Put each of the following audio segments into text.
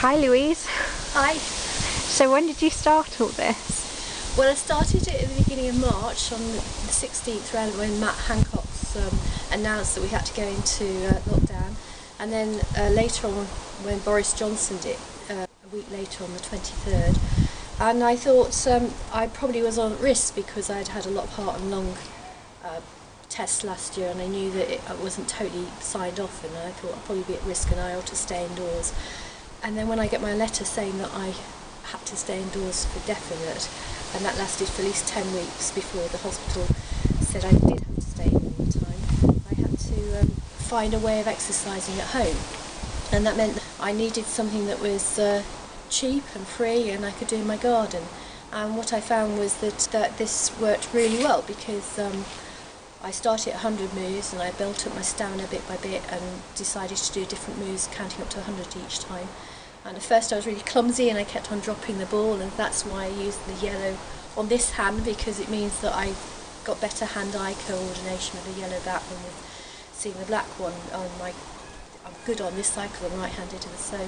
Hi Louise. Hi. So when did you start all this? Well, I started it at the beginning of March on the 16th round when Matt Hancock's announced that we had to go into lockdown, and then later on when Boris Johnson did, a week later on the 23rd. And I thought I probably was on risk because I'd had a lot of heart and lung tests last year, and I knew that it wasn't totally signed off, and I thought I'd probably be at risk and I ought to stay indoors. And then when I get my letter saying that I had to stay indoors for definite, and that lasted for at least 10 weeks before the hospital said I did have to stay in all the time, I had to find a way of exercising at home. And that meant that I needed something that was cheap and free and I could do in my garden. And what I found was that this worked really well because I started at 100 moves and I built up my stamina bit by bit and decided to do different moves, counting up to 100 each time. And at first I was really clumsy and I kept on dropping the ball, and that's why I used the yellow on this hand, because it means that I got better hand-eye coordination with the yellow back than with seeing the black one. I'm good on this side because I'm right-handed, and so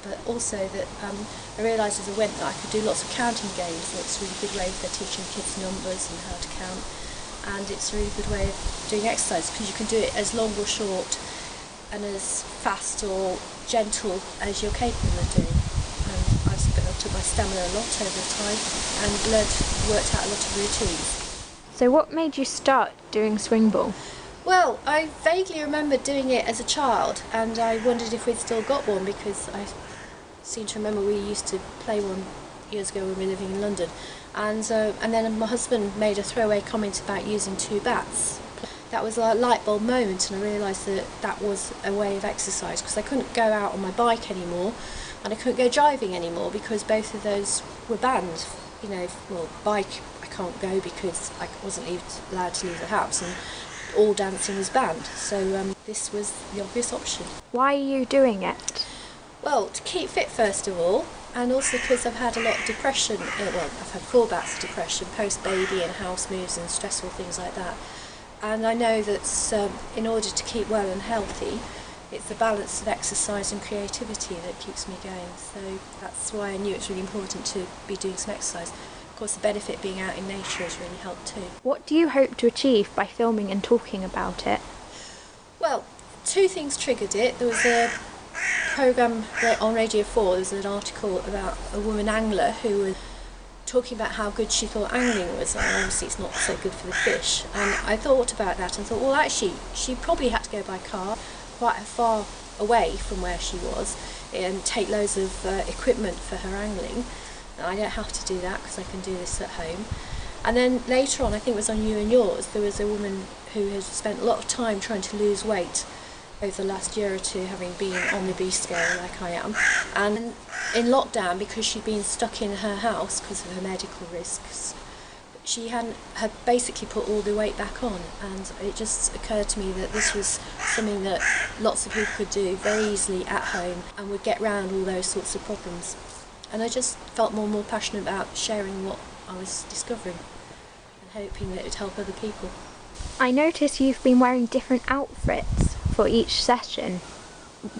but also that I realised as I went that I could do lots of counting games, and it's a really good way for teaching kids numbers and how to count. And it's a really good way of doing exercise because you can do it as long or short and as fast or gentle as you're capable of doing. And I've built up my stamina a lot over time and worked out a lot of routines. So what made you start doing swingball? Well, I vaguely remember doing it as a child, and I wondered if we'd still got one because I seem to remember we used to play one years ago when we were living in London. And then my husband made a throwaway comment about using two bats. That was a light bulb moment, and I realised that that was a way of exercise because I couldn't go out on my bike anymore and I couldn't go driving anymore because both of those were banned. You know, well, bike I can't go because I wasn't allowed to leave the house, and all dancing was banned. So this was the obvious option. Why are you doing it? Well, to keep fit first of all, and also because I've had a lot of depression. Well, I've had 4 bouts of depression, post-baby and house moves and stressful things like that. And I know that in order to keep well and healthy, it's the balance of exercise and creativity that keeps me going. So that's why I knew it's really important to be doing some exercise. Of course, the benefit being out in nature has really helped too. What do you hope to achieve by filming and talking about it? Well, 2 things triggered it. There was a programme on Radio 4, there was an article about a woman angler who was talking about how good she thought angling was, and obviously it's not so good for the fish. And I thought about that and thought, well, actually she probably had to go by car quite far away from where she was and take loads of equipment for her angling. And I don't have to do that because I can do this at home. And then later on, I think it was on You and Yours, there was a woman who has spent a lot of time trying to lose weight over the last year or 2, having been on the beast scale like I am, and in lockdown because she'd been stuck in her house because of her medical risks, she had basically put all the weight back on, and it just occurred to me that this was something that lots of people could do very easily at home and would get round all those sorts of problems. And I just felt more and more passionate about sharing what I was discovering and hoping that it would help other people. I notice you've been wearing different outfits for each session.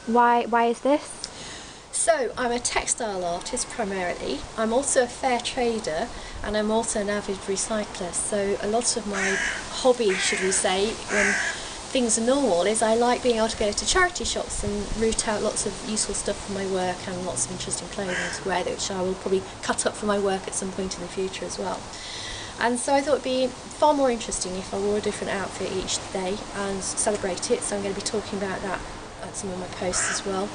Why is this? So I'm a textile artist primarily. I'm also a fair trader, and I'm also an avid recycler. So a lot of my hobby, should we say, when things are normal, is I like being able to go to charity shops and root out lots of useful stuff for my work and lots of interesting clothing to wear, which I will probably cut up for my work at some point in the future as well. And so I thought it'd be far more interesting if I wore a different outfit each day and celebrate it. So I'm going to be talking about that at some of my posts as well.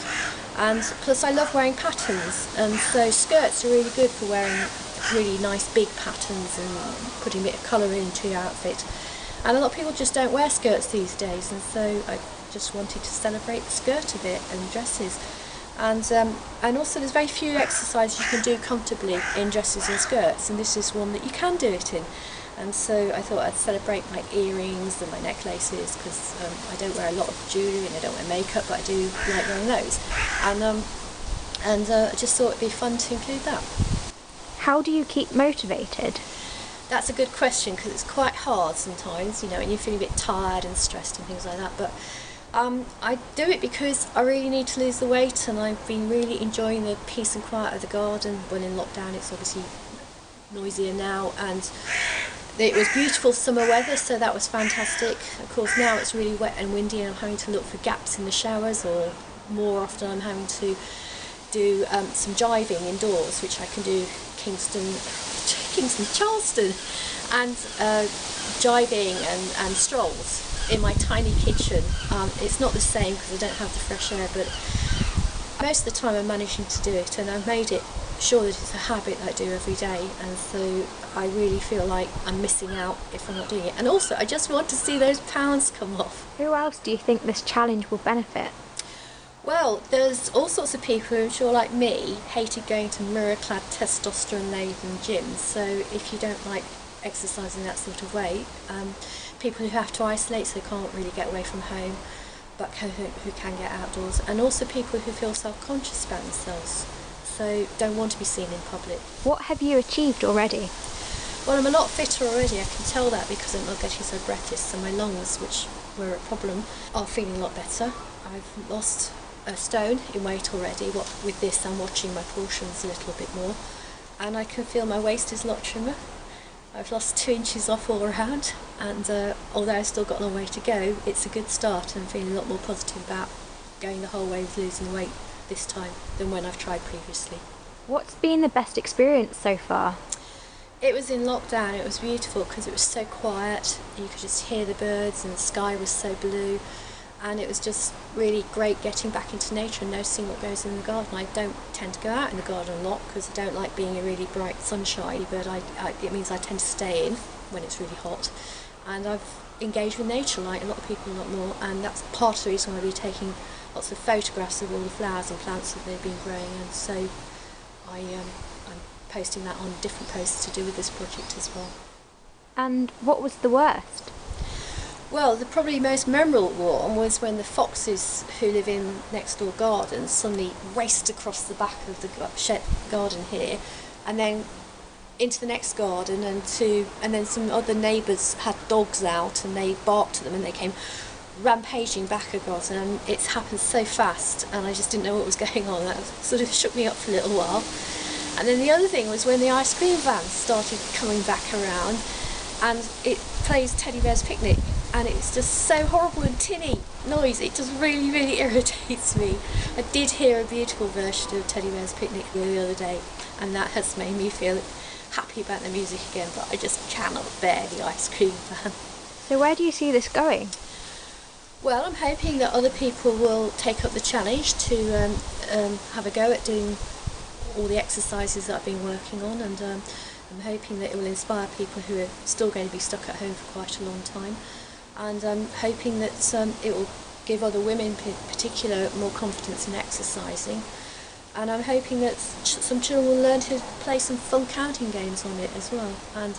And plus I love wearing patterns, and so skirts are really good for wearing really nice big patterns and putting a bit of colour into your outfit. And a lot of people just don't wear skirts these days, and so I just wanted to celebrate the skirt a bit and dresses. And also there's very few exercises you can do comfortably in dresses and skirts, and this is one that you can do it in. And so I thought I'd celebrate my earrings and my necklaces, because I don't wear a lot of jewellery and I don't wear makeup, but I do like wearing those. And I just thought it'd be fun to include that. How do you keep motivated? That's a good question because it's quite hard sometimes, you know, and you're feeling a bit tired and stressed and things like that. But I do it because I really need to lose the weight, and I've been really enjoying the peace and quiet of the garden. Well, in lockdown it's obviously noisier now, and it was beautiful summer weather, so that was fantastic. Of course now it's really wet and windy and I'm having to look for gaps in the showers, or more often I'm having to do some jiving indoors, which I can do Charleston, and jiving and strolls in my tiny kitchen. It's not the same because I don't have the fresh air, but most of the time I'm managing to do it, and I've made it sure that it's a habit that I do every day, and so I really feel like I'm missing out if I'm not doing it. And also I just want to see those pounds come off. Who else do you think this challenge will benefit? Well, there's all sorts of people who I'm sure, like me, hated going to mirror-clad testosterone-laden gyms, so if you don't like exercising that sort of way, people who have to isolate so they can't really get away from home, but who can get outdoors, and also people who feel self-conscious about themselves, so don't want to be seen in public. What have you achieved already? Well, I'm a lot fitter already. I can tell that because I'm not getting so breathless, so my lungs, which were a problem, are feeling a lot better. I've lost a stone in weight already. With this I'm watching my portions a little bit more, and I can feel my waist is a lot trimmer. I've lost 2 inches off all around, and although I've still got a long way to go, it's a good start, and I'm feeling a lot more positive about going the whole way with losing weight this time than when I've tried previously. What's been the best experience so far? It was in lockdown. It was beautiful because it was so quiet. You could just hear the birds and the sky was so blue, and it was just really great getting back into nature and noticing what goes in the garden. I don't tend to go out in the garden a lot because I don't like being in really bright sunshine, but it means I tend to stay in when it's really hot, and I've engaged with nature like a lot of people a lot more, and that's part of the reason why I'll be taking lots of photographs of all the flowers and plants that they've been growing, and so I'm posting that on different posts to do with this project as well. And what was the worst? Well, the probably most memorable one was when the foxes who live in next door gardens suddenly raced across the back of the shed garden here, and then into the next garden, and then some other neighbours had dogs out and they barked at them and they came rampaging back across, and it's happened so fast and I just didn't know what was going on. That sort of shook me up for a little while. And then the other thing was when the ice cream van started coming back around, and it plays Teddy Bear's Picnic, and it's just so horrible and tinny noise. It just really, really irritates me. I did hear a beautiful version of Teddy Bear's Picnic the other day, and that has made me feel happy about the music again, but I just cannot bear the ice cream van. So where do you see this going? Well, I'm hoping that other people will take up the challenge to have a go at doing all the exercises that I've been working on, and I'm hoping that it will inspire people who are still going to be stuck at home for quite a long time, and I'm hoping that it will give other women in particular more confidence in exercising, and I'm hoping that some children will learn to play some fun counting games on it as well. And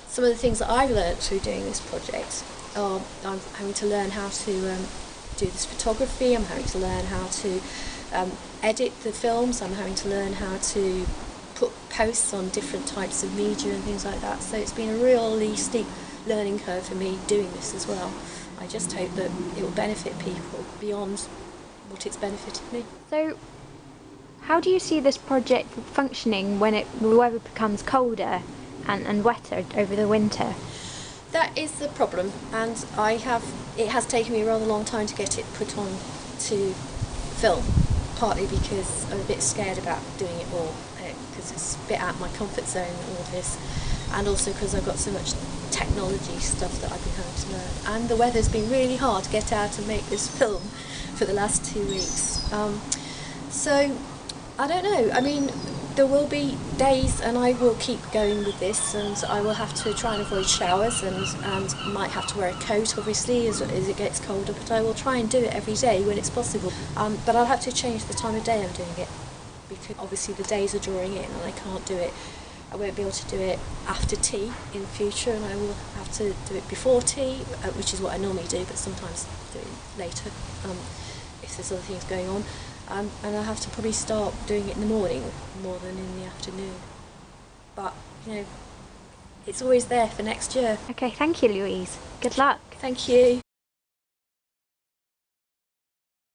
some of the things that I've learned through doing this project are I'm having to learn how to do this photography, I'm having to learn how to edit the films, I'm having to learn how to put posts on different types of media and things like that, so it's been a really steep learning curve for me doing this as well. I just hope that it will benefit people beyond what it's benefited me. So how do you see this project functioning when the weather becomes colder and wetter over the winter? That is the problem, and it has taken me a rather long time to get it put on to film, partly because I'm a bit scared about doing it all, because it's a bit out of my comfort zone, all of this, and also because I've got so much technology stuff that I've been having to learn, and the weather's been really hard to get out and make this film for the last 2 weeks. So I don't know, I mean, there will be days, and I will keep going with this, and I will have to try and avoid showers, and might have to wear a coat obviously as it gets colder, but I will try and do it every day when it's possible. But I'll have to change the time of day I'm doing it, because obviously the days are drawing in and I can't do it. I won't be able to do it after tea in the future, and I will have to do it before tea, which is what I normally do, but sometimes do it later if there's other things going on. And I'll have to probably start doing it in the morning more than in the afternoon. But, you know, it's always there for next year. Okay, thank you, Louise. Good luck. Thank you.